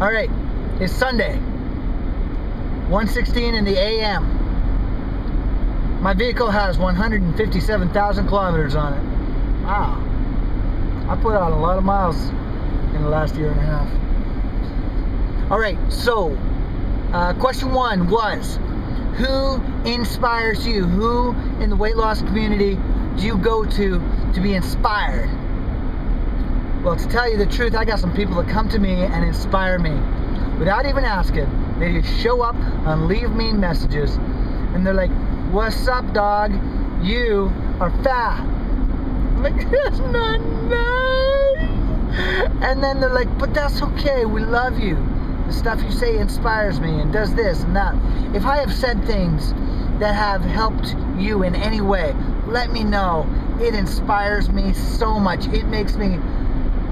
All right, it's Sunday, 1:16 in the a.m. My vehicle has 157,000 kilometers on it. Wow. I put on a lot of miles in the last year and a half. All right, so question one was, who inspires you? Who in the weight loss community do you go to be inspired? Well, to tell you the truth, I got some people that come to me and inspire me without even asking. They just show up and leave me messages, and they're like, "What's up, dog? You are fat." I'm like, "That's not nice." And then they're like, "But that's okay. We love you. The stuff you say inspires me and does this and that." If I have said things that have helped you in any way, let me know. It inspires me so much. It makes me,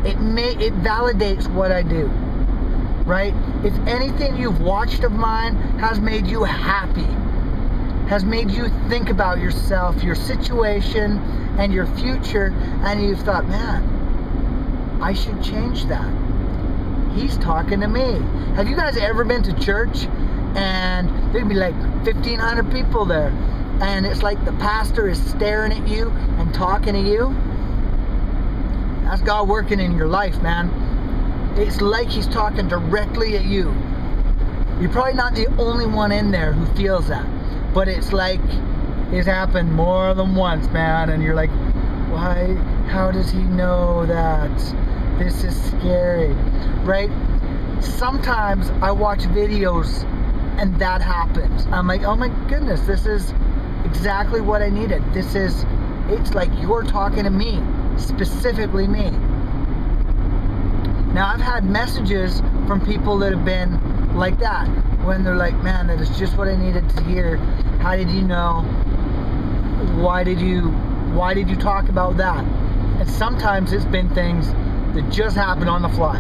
it validates what I do, right? If anything you've watched of mine has made you happy, has made you think about yourself, your situation, and your future, and you've thought, man, I should change that. He's talking to me. Have you guys ever been to church and there'd be like 1,500 people there, and it's like the pastor is staring at you and talking to you? That's God working in your life, man. It's like he's talking directly at you. You're probably not the only one in there who feels that, but it's like it's happened more than once, man, and you're like, why? How does he know that? This is scary, right? Sometimes I watch videos and that happens. I'm like, oh my goodness, this is exactly what I needed. It's like you're talking to me, specifically me. Now, I've had messages from people that have been like that, when they're like, man, that is just what I needed to hear. How did you know? Why did you talk about that? And sometimes it's been things that just happen on the fly.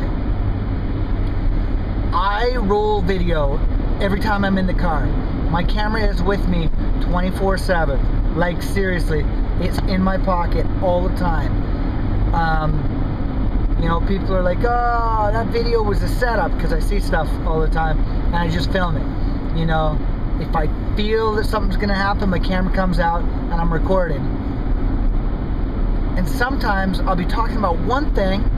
I roll video every time I'm in the car. My camera is with me 24/7. Like, seriously, it's in my pocket all the time. You know, people are like, oh, that video was a setup, because I see stuff all the time and I just film it. You know, if I feel that something's gonna happen, my camera comes out and I'm recording. And sometimes I'll be talking about one thing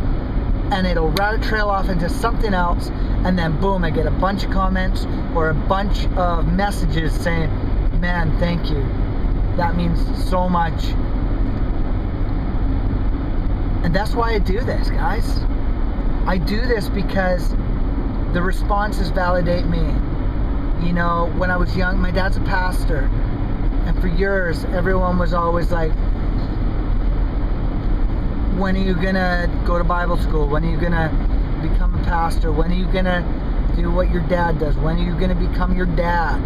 and it'll rabbit trail off into something else, and then boom, I get a bunch of comments or a bunch of messages saying, man, thank you. That means so much. And that's why I do this, guys. I do this because the responses validate me. You know, when I was young, my dad's a pastor, and for years, everyone was always like, when are you gonna go to Bible school? When are you gonna become a pastor? When are you gonna do what your dad does? When are you gonna become your dad?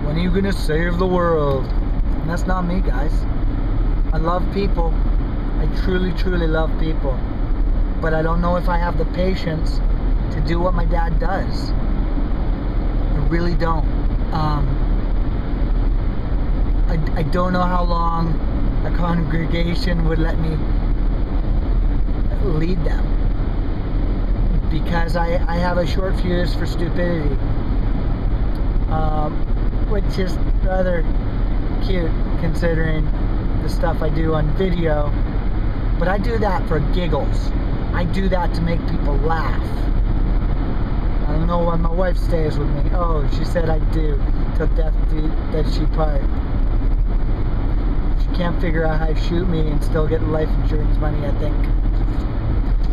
When are you gonna save the world? And that's not me, guys. I love people. I truly, truly love people. But I don't know if I have the patience to do what my dad does. I really don't. I don't know how long a congregation would let me lead them, because I have a short fuse for stupidity, which is rather cute considering the stuff I do on video. But I do that for giggles. I do that to make people laugh. I don't know why my wife stays with me. Oh, she said I do, till death that she part. She can't figure out how to shoot me and still get life insurance money, I think.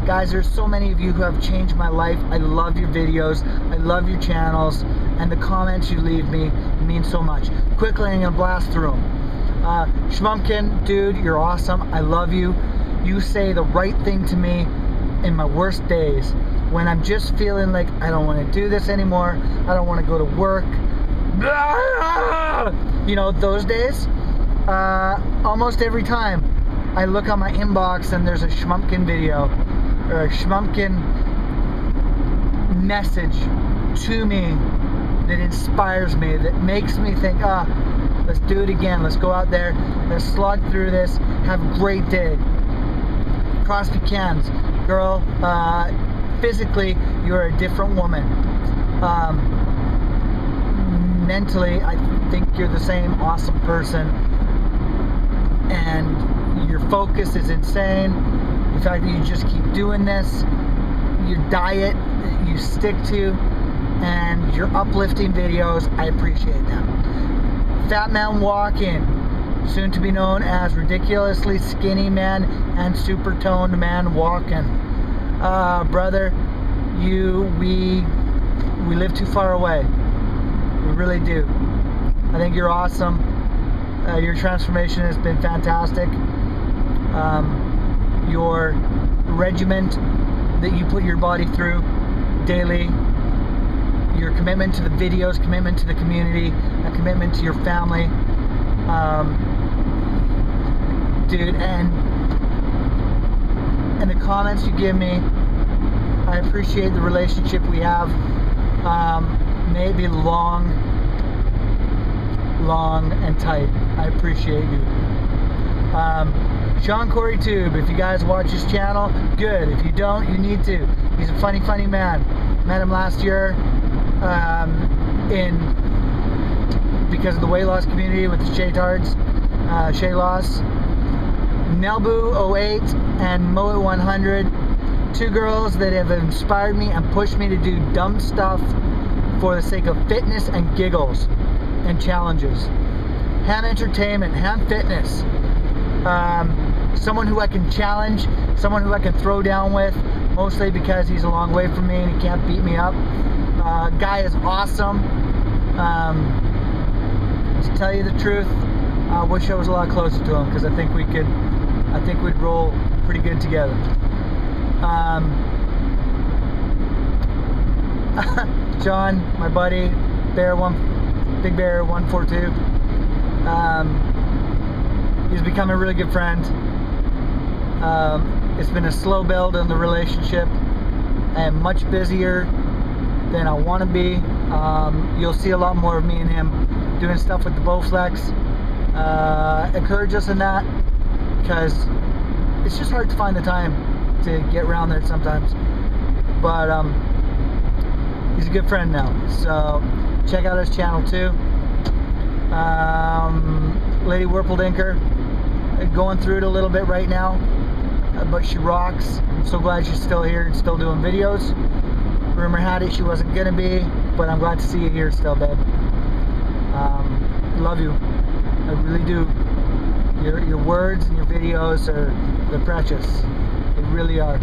Guys, there's so many of you who have changed my life. I love your videos. I love your channels. And the comments you leave me mean so much. Quickly, I'm going to blast through them. Schmumpkin, dude, you're awesome. I love you. You say the right thing to me in my worst days. When I'm just feeling like I don't want to do this anymore. I don't want to go to work. You know, those days. Almost every time I look on my inbox and there's a Schmumpkin video or a Schmumpkin message to me that inspires me, that makes me think, let's do it again, let's go out there, let's slog through this, have a great day. Crosby Cans, girl, physically, you're a different woman. Mentally, I think you're the same awesome person, and your focus is insane. The fact that you just keep doing this, your diet that you stick to, and your uplifting videos, I appreciate them. Fat Man Walking, soon to be known as Ridiculously Skinny Man and Super Toned Man Walking. Brother, we live too far away. We really do. I think you're awesome. Your transformation has been fantastic. Your regiment that you put your body through daily, your commitment to the videos, commitment to the community, a commitment to your family, dude, and the comments you give me, I appreciate the relationship we have. Maybe long and tight. I appreciate you. Sean Corey Tube, if you guys watch his channel, good. If you don't, you need to. He's a funny man. Met him last year because of the weight loss community with the Shay Tards, Shay Loss. Nelbu08 and Moe100, two girls that have inspired me and pushed me to do dumb stuff for the sake of fitness and giggles and challenges. Ham Entertainment, Ham Fitness, someone who I can challenge, someone who I can throw down with, mostly because he's a long way from me and he can't beat me up. Guy is awesome. To tell you the truth, I wish I was a lot closer to him, because I think we'd roll pretty good together. John, my buddy, Big Bear 142. He's become a really good friend. It's been a slow build in the relationship. I am much busier than I want to be. You'll see a lot more of me and him doing stuff with the Bowflex. Encourage us in that, because it's just hard to find the time to get around there sometimes. But he's a good friend now, so check out his channel too. Lady Whirpledinker, going through it a little bit right now, but she rocks. I'm so glad she's still here and still doing videos. Rumor had it she wasn't gonna be, but I'm glad to see you here still, babe. Love you, I really do. Your words and your videos they're precious. They really are.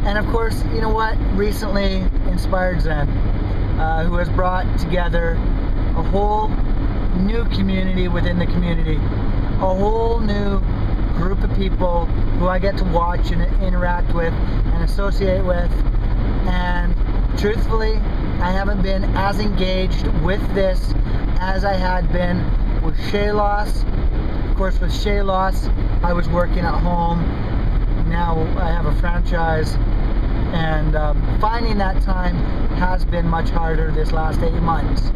And of course, you know what? Recently, Inspired Zen, who has brought together a whole new community within the community, a whole new group of people who I get to watch and interact with and associate with. And truthfully, I haven't been as engaged with this as I had been with Shay Loss. Of course, with Shay Loss, I was working at home. Now I have a franchise, and finding that time has been much harder this last 8 months.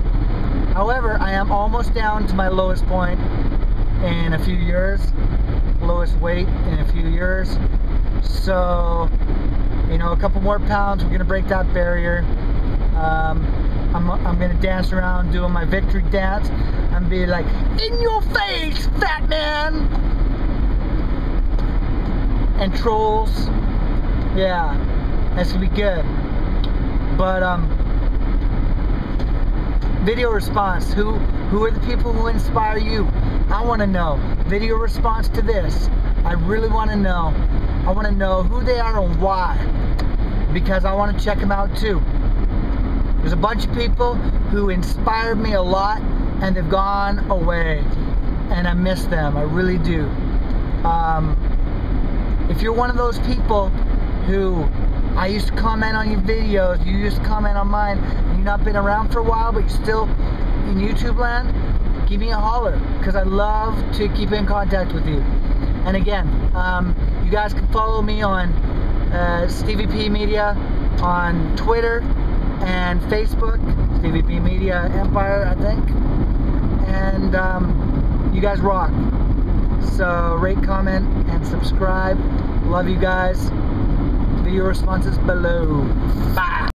However, I am almost down to my lowest point in a few years, lowest weight in a few years. So, you know, a couple more pounds, we're gonna break that barrier. I'm gonna dance around doing my victory dance and be like, in your face, fat man! And trolls. Yeah, that's gonna be good. But video response, who are the people who inspire you? I want to know. Video response to this, I really want to know. I want to know who they are and why, because I want to check them out too. There's a bunch of people who inspired me a lot and they've gone away, and I miss them. I really do. If you're one of those people who I used to comment on your videos, you used to comment on mine, and you've not been around for a while, but you're still in YouTube land, give me a holler, because I love to keep in contact with you. And again, you guys can follow me on Stevie P Media on Twitter and Facebook, Stevie P Media Empire, I think. And you guys rock. So rate, comment, and subscribe. Love you guys. Video responses below. Bye.